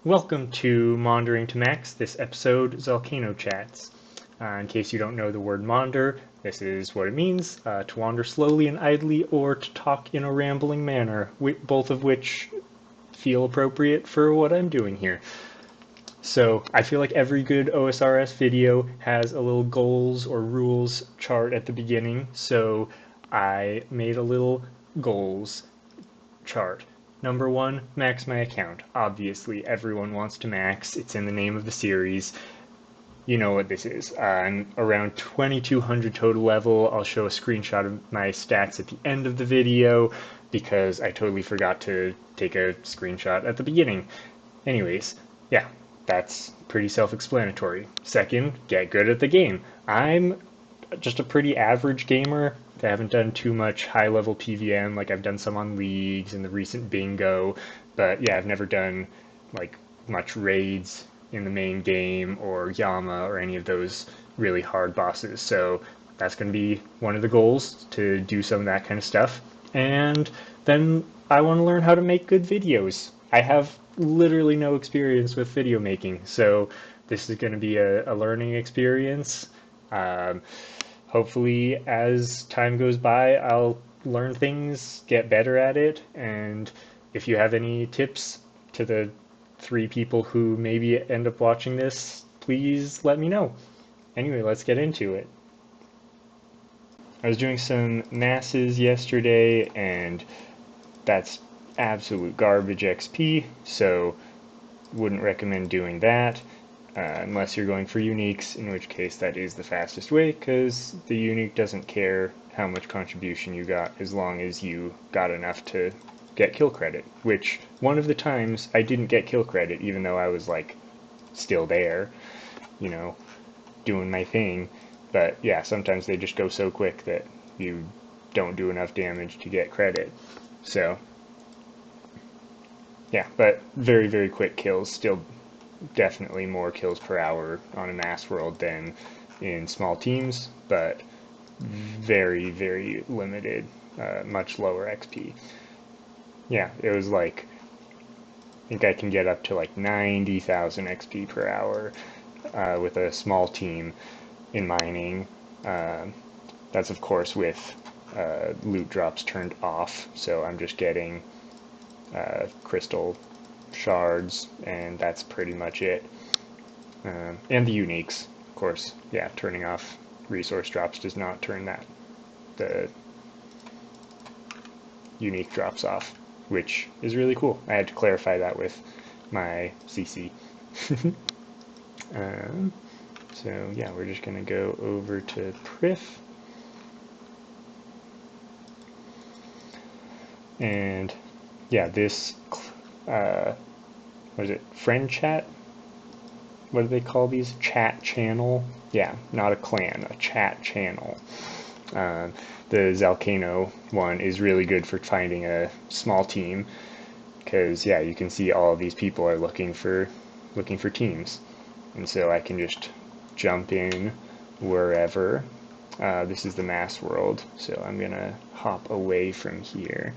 Welcome to Maundering to Max, this episode, Zalcano Chats. In case you don't know the word maunder, this is what it means, to wander slowly and idly or to talk in a rambling manner, both of which feel appropriate for what I'm doing here. So I feel like every good OSRS video has a little goals or rules chart at the beginning, so I made a little goals chart. Number one, max my account. Obviously, everyone wants to max. It's in the name of the series. You know what this is. I'm around 2200 total level. I'll show a screenshot of my stats at the end of the video because I totally forgot to take a screenshot at the beginning. Anyways, yeah, that's pretty self-explanatory. Second, get good at the game. I'm just a pretty average gamer. I haven't done too much high-level PVM. Like I've done some on leagues and the recent bingo, but yeah, I've never done like much raids in the main game or Yama or any of those really hard bosses. So that's going to be one of the goals, to do some of that kind of stuff. And then I want to learn how to make good videos. I have literally no experience with video making, so this is going to be a learning experience. Um, Hopefully, as time goes by, I'll learn things, get better at it, and if you have any tips to the three people who maybe end up watching this, please let me know. Anyway, let's get into it. I was doing some masses yesterday, and that's absolute garbage XP, so wouldn't recommend doing that. Unless you're going for uniques, in which case that is the fastest way, because the unique doesn't care how much contribution you got as long as you got enough to get kill credit, which one of the times I didn't get kill credit even though I was like still there, you know, doing my thing. But yeah, sometimes they just go so quick that you don't do enough damage to get credit. So yeah, but very, very quick kills, still definitely more kills per hour on a mass world than in small teams, but very, very limited, much lower XP. Yeah, it was like, I think I can get up to like 90,000 XP per hour with a small team in mining. Uh, that's of course with loot drops turned off, so I'm just getting crystal shards, and that's pretty much it. And the uniques, of course. Yeah, turning off resource drops does not turn the unique drops off, which is really cool. I had to clarify that with my CC. um, so yeah, we're just going to go over to Prif. And yeah, this, what is it, friend chat? What do they call these? Chat channel? Yeah, not a clan, a chat channel. Uh, the Zalcano one is really good for finding a small team because yeah, you can see all of these people are looking for teams, and so I can just jump in wherever. This is the mass world, so I'm gonna hop away from here.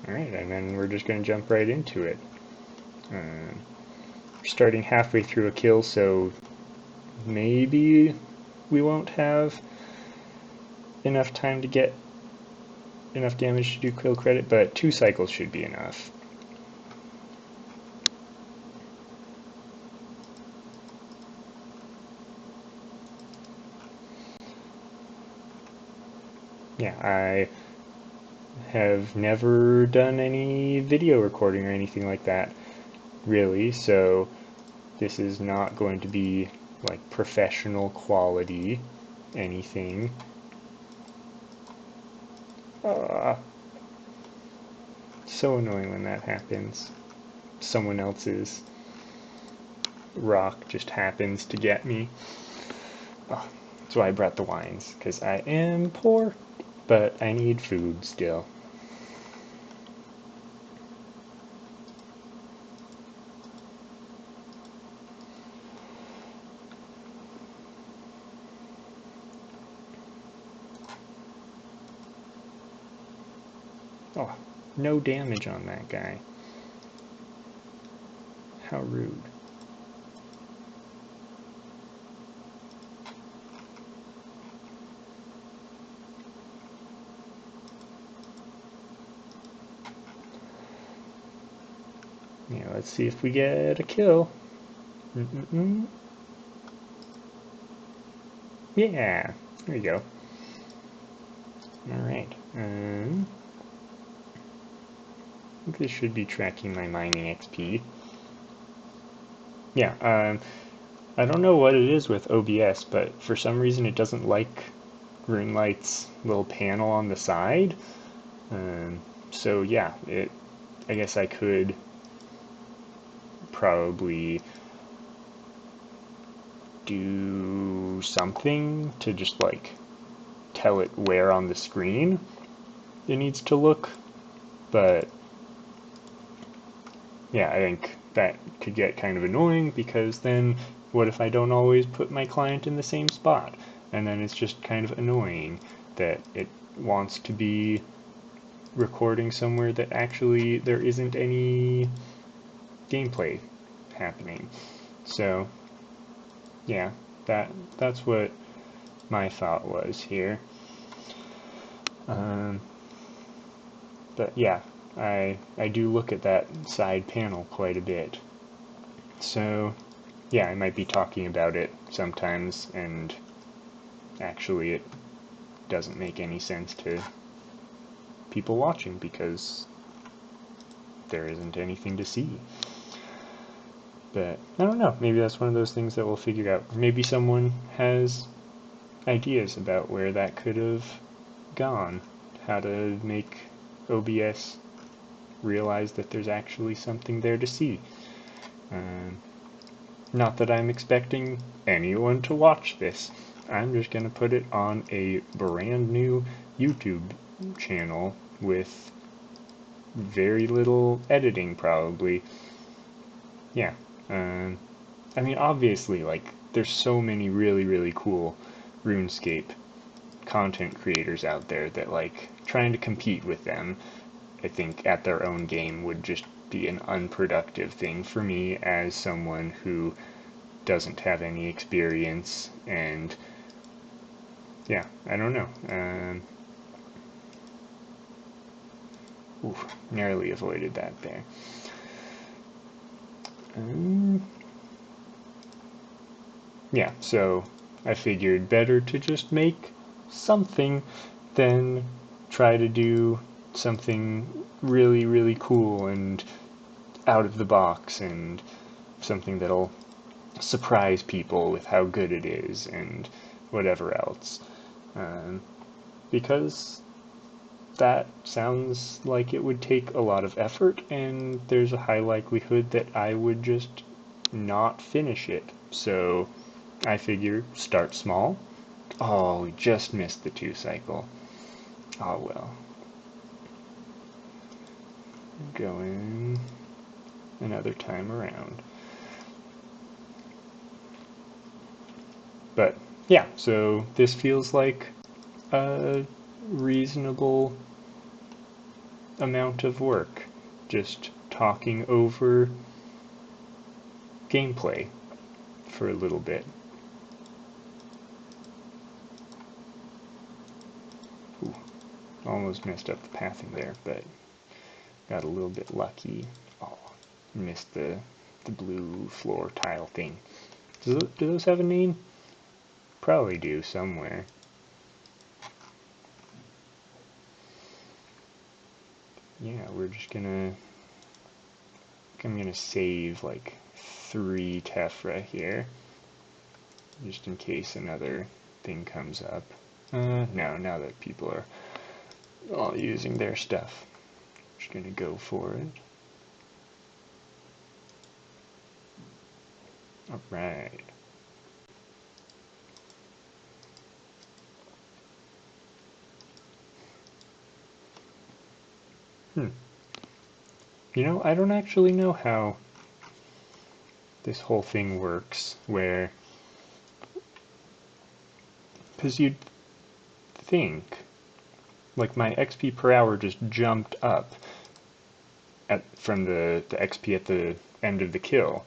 Alright, and then we're just going to jump right into it. We're starting halfway through a kill, so maybe we won't have enough time to get enough damage to do kill credit, but 2 cycles should be enough. Yeah, I have never done any video recording or anything like that, really, so this is not going to be like professional quality anything. So annoying when that happens. Someone else's rock just happens to get me. Oh, that's why I brought the wines, because I am poor, but I need food still. Oh, no damage on that guy. How rude. Yeah, let's see if we get a kill. Yeah, there you go. Alright, I think this should be tracking my mining XP. Yeah, I don't know what it is with OBS, but for some reason it doesn't like RuneLight's little panel on the side. So yeah, I guess I could probably do something to just like tell it where on the screen it needs to look, but yeah, I think that could get kind of annoying, because then what if I don't always put my client in the same spot? And then it's just kind of annoying that it wants to be recording somewhere that actually there isn't any gameplay happening. So yeah, that's what my thought was here. But yeah, I do look at that side panel quite a bit. So yeah, I might be talking about it sometimes, and actually it doesn't make any sense to people watching because there isn't anything to see. But I don't know, maybe that's one of those things that we'll figure out. Maybe someone has ideas about where that could have gone, how to make OBS realize that there's actually something there to see. Not that I'm expecting anyone to watch this. I'm just going to put it on a brand new YouTube channel with very little editing, probably. Yeah. I mean, obviously, like, there's so many really, really cool RuneScape content creators out there that, like, trying to compete with them, I think, at their own game would just be an unproductive thing for me as someone who doesn't have any experience, and yeah, I don't know. Oof, narrowly avoided that there. Yeah, so I figured better to just make something than try to do something really, really cool and out of the box, and something that'll surprise people with how good it is and whatever else. Because that sounds like it would take a lot of effort, and there's a high likelihood that I would just not finish it. So I figure start small. Oh, we just missed the 2 cycle. Oh well. Going another time around. But yeah, so this feels like a reasonable amount of work, just talking over gameplay for a little bit. Ooh, almost messed up the pathing there, but got a little bit lucky. Oh, missed the blue floor tile thing. Do those have a name? Probably do somewhere. Yeah, we're just gonna... I'm gonna save like 3 tephra here, just in case another thing comes up. No, now that people are all using their stuff, just gonna go for it. Alright. You know, I don't actually know how this whole thing works, where... Because you'd think Like my XP per hour just jumped up from the XP at the end of the kill.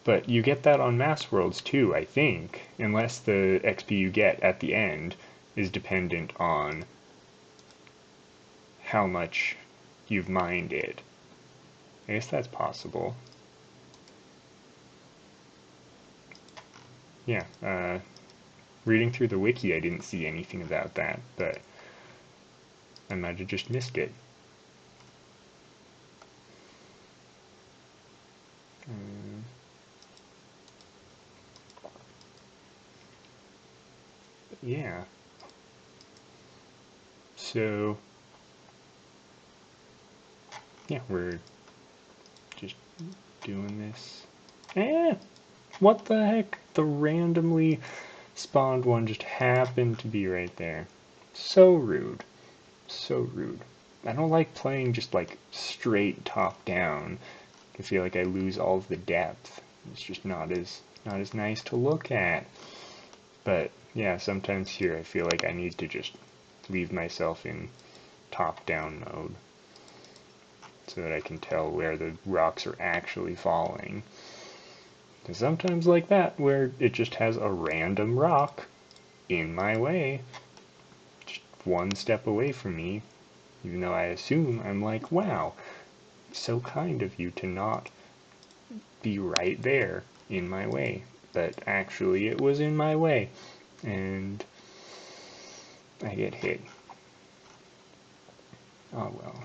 But you get that on Mass Worlds too, I think, unless the XP you get at the end is dependent on how much you've mined it. I guess that's possible. Yeah, reading through the wiki I didn't see anything about that, but I might have just missed it. Yeah. So, yeah, we're just doing this. What the heck? The randomly spawned one just happened to be right there. So rude. So rude. I don't like playing just like straight top down. I feel like I lose all of the depth. It's just not as nice to look at. But yeah, sometimes here I feel like I need to just leave myself in top down mode so that I can tell where the rocks are actually falling. And sometimes like that, where it just has a random rock in my way, just one step away from me, even though I assume I'm like, wow, so kind of you to not be right there in my way. But actually it was in my way, and I get hit. Oh well.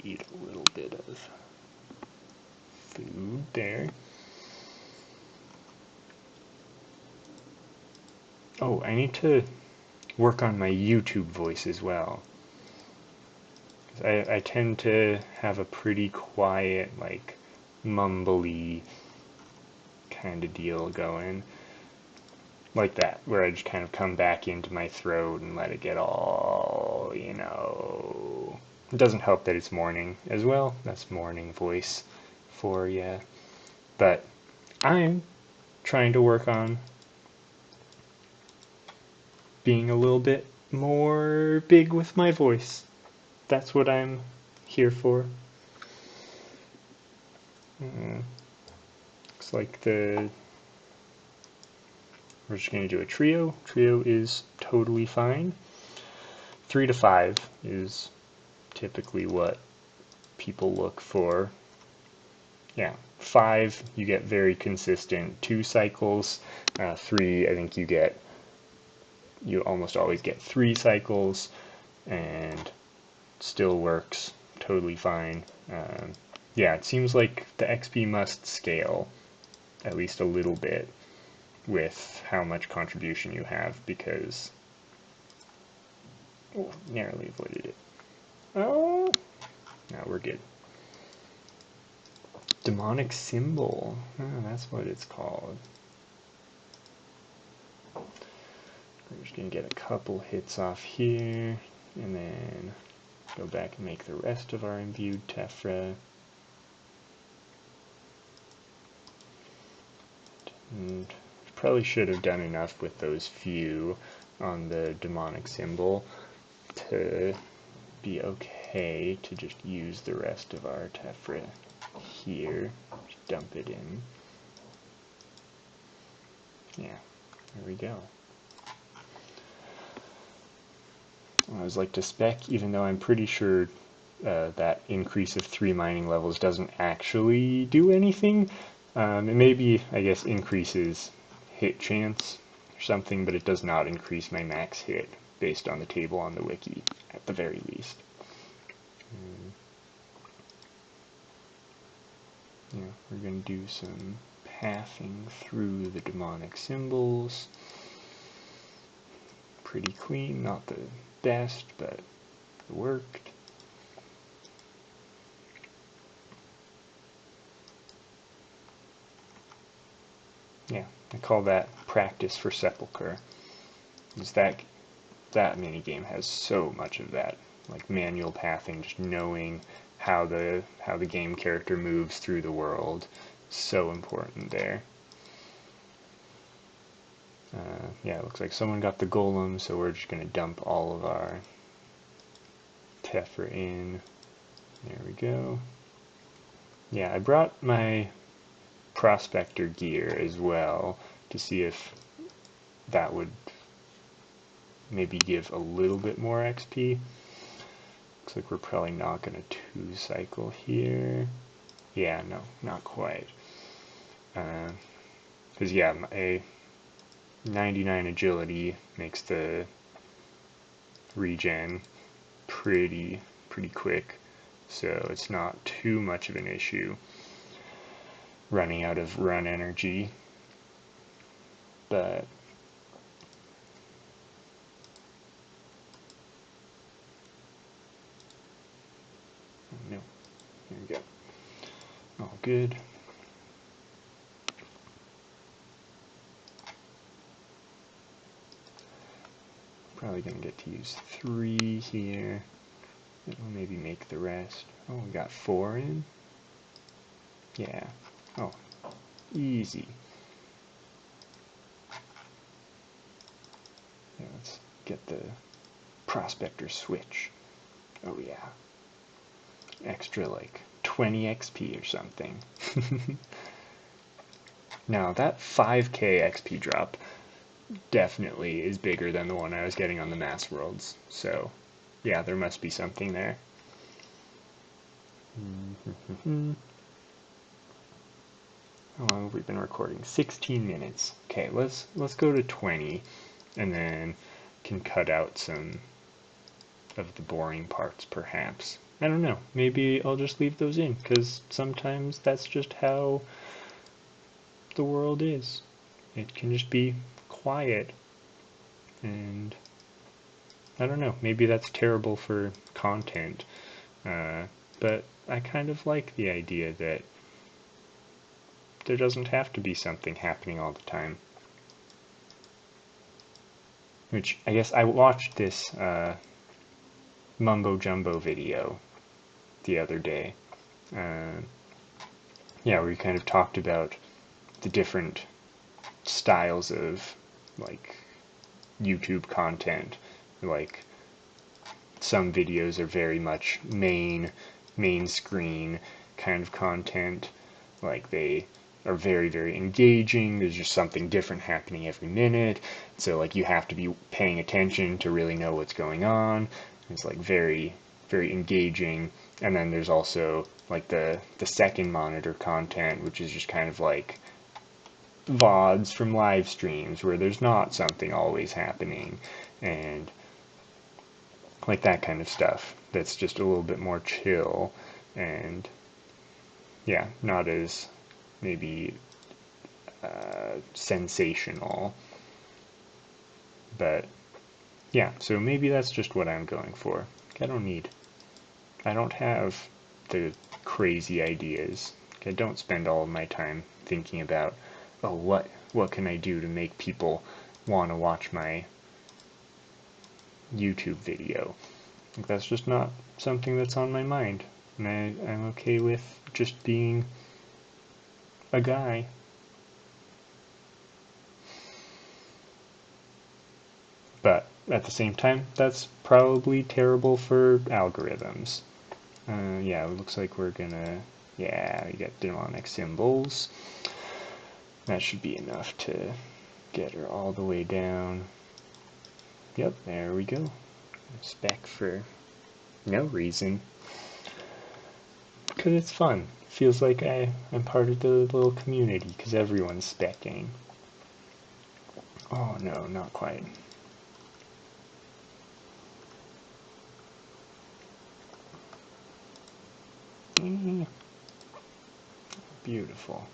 Eat a little bit of food there. Oh, I need to work on my YouTube voice as well. I tend to have a pretty quiet, like, mumbly kind of deal going. Like that, where I just kind of come back into my throat and let it get all, you know. It doesn't help that it's morning as well. That's morning voice for you. But I'm trying to work on being a little bit more big with my voice. That's what I'm here for. Looks like we're just going to do a trio. Trio is totally fine. 3 to 5 is typically what people look for. Yeah, 5 you get very consistent 2 cycles. 3 I think you almost always get 3 cycles, and still works totally fine. Yeah, it seems like the XP must scale at least a little bit with how much contribution you have, because narrowly avoided it. Oh, now we're good. Demonic symbol. Oh, that's what it's called. We're just gonna get a couple hits off here, and then go back and make the rest of our imbued tephra. And probably should have done enough with those few on the demonic symbol to be okay to just use the rest of our tephra here. Just dump it in. Yeah, there we go. I always like to spec, even though I'm pretty sure that increase of 3 mining levels doesn't actually do anything. It maybe, I guess, increases hit chance or something, but it does not increase my max hit based on the table on the wiki, at the very least. Yeah, we're going to do some pathing through the demonic symbols. Pretty clean, not the best, but it worked. Yeah, I call that practice for Sepulchre. That minigame has so much of that, like manual pathing, just knowing how the game character moves through the world. So important there. Yeah, it looks like someone got the golem, so we're just going to dump all of our Teffer in. There we go. Yeah, I brought my prospector gear as well to see if that would maybe give a little bit more XP. Looks like we're probably not going to 2-cycle here. Yeah, no, not quite. Because yeah, a 99 agility makes the regen pretty quick, so it's not too much of an issue running out of run energy. But no, here we go. All good. Probably going to get to use 3 here. It'll maybe make the rest. Oh, we got 4 in? Yeah. Oh, easy. Yeah, let's get the prospector switch. Oh yeah. Extra like 20 XP or something. Now that 5k XP drop definitely is bigger than the one I was getting on the Mass Worlds. So yeah, there must be something there. How long have we been recording? 16 minutes. Okay, let's go to 20, and then can cut out some of the boring parts, perhaps. I don't know. Maybe I'll just leave those in, because sometimes that's just how the world is. It can just be quiet, and I don't know. Maybe that's terrible for content, but I kind of like the idea that there doesn't have to be something happening all the time. Which, I guess I watched this Mumbo Jumbo video the other day. Yeah, where we kind of talked about the different styles of, like, YouTube content. Like, some videos are very much main screen kind of content. Like, they are very engaging. There's just something different happening every minute. So, like, you have to be paying attention to really know what's going on. It's, like, very engaging. And then there's also, like, the second monitor content, which is just kind of like VODs from live streams where there's not something always happening, and like that kind of stuff that's just a little bit more chill, and yeah, not as maybe sensational. But yeah, so maybe that's just what I'm going for. I don't have the crazy ideas. I don't spend all of my time thinking about, oh, what can I do to make people want to watch my YouTube video. Like, that's just not something that's on my mind. And I'm okay with just being a guy. But at the same time, that's probably terrible for algorithms. Yeah, it looks like we're gonna, yeah, we get demonic symbols. That should be enough to get her all the way down. Yep, there we go. Spec for no reason. Because it's fun. Feels like I'm part of the little community, because everyone's specking. Oh no, not quite. Beautiful.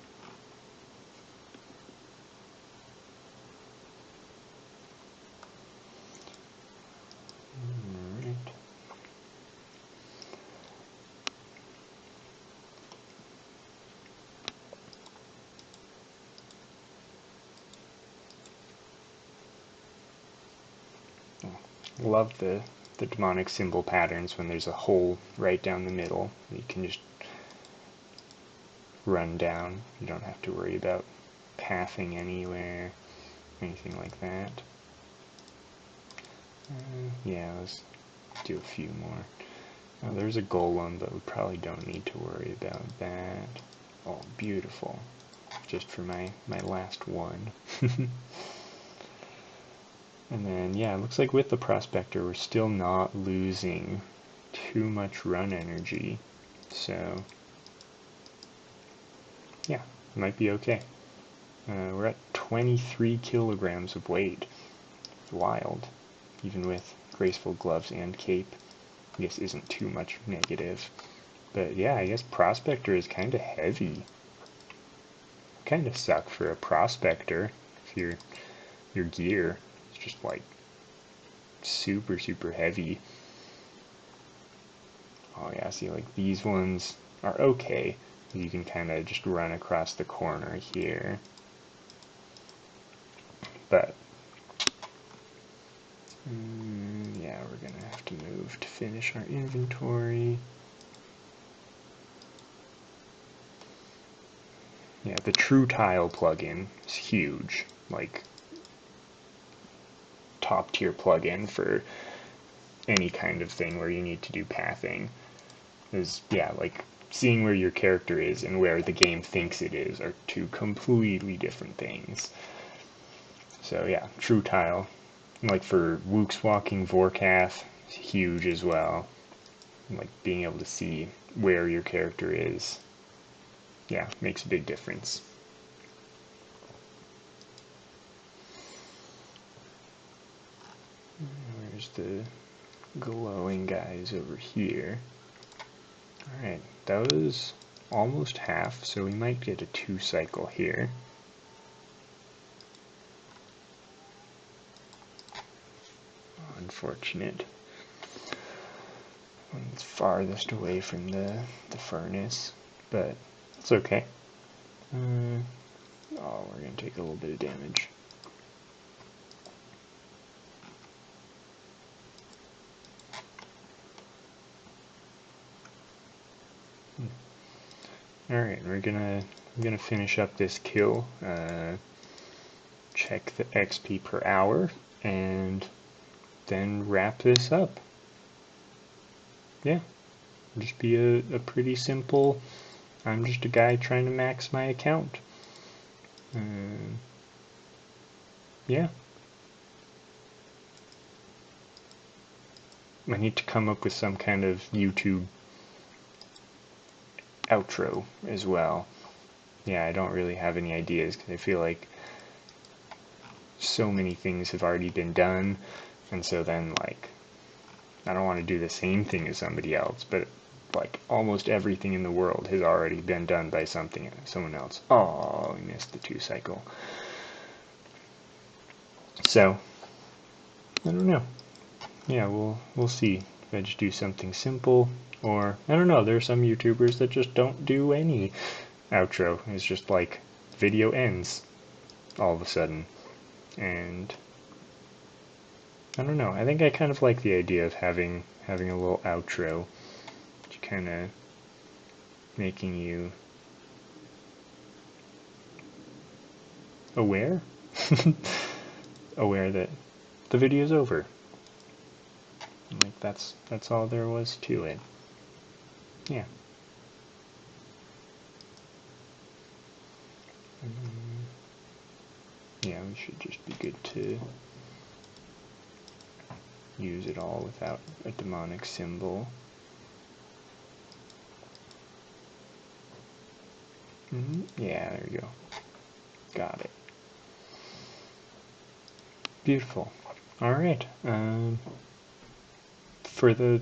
Alright. Love the the demonic symbol patterns when there's a hole right down the middle. You can just run down. You don't have to worry about pathing anywhere, anything like that. Yeah, let's do a few more. Now, there's a golem, but we probably don't need to worry about that. Oh, beautiful. Just for my last one. And then, yeah, it looks like with the Prospector, we're still not losing too much run energy. So, yeah, might be okay. We're at 23 kilograms of weight. Wild. Even with graceful gloves and cape. I guess isn't too much negative. But yeah, I guess Prospector is kind of heavy. Kind of suck for a Prospector if your gear is just like super heavy. Oh yeah, see, like these ones are okay. You can kind of just run across the corner here. But yeah, we're gonna have to move to finish our inventory. Yeah, the True Tile plugin is huge. Like, top tier plugin for any kind of thing where you need to do pathing. Is, yeah, like seeing where your character is and where the game thinks it is are two completely different things. So yeah, True Tile. Like for Wook's Walking Vorkath, it's huge as well. Like being able to see where your character is, yeah, makes a big difference. Where's the glowing guys over here? Alright, that was almost half, so we might get a 2 cycle here. Unfortunate. One's farthest away from the furnace, but it's okay. Oh, we're going to take a little bit of damage. Alright, we're gonna finish up this kill, check the XP per hour, and then wrap this up. Yeah, just be a pretty simple, I'm just a guy trying to max my account. Yeah. I need to come up with some kind of YouTube outro as well. Yeah, I don't really have any ideas because I feel like so many things have already been done, and so then like I don't want to do the same thing as somebody else, but like almost everything in the world has already been done by someone else. Oh, we missed the 2 cycle. So I don't know. Yeah, we'll see if I just do something simple, or I don't know. There are some YouTubers that just don't do any outro. It's just like video ends all of a sudden, and I don't know. I think I kind of like the idea of having a little outro, to kind of making you aware, aware that the video's over. Like that's all there was to it. Yeah. Yeah, we should just be good to use it all without a demonic symbol. Yeah, there you go. Got it. Beautiful. Alright. For the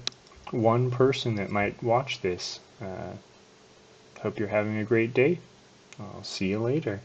one person that might watch this, hope you're having a great day. I'll see you later.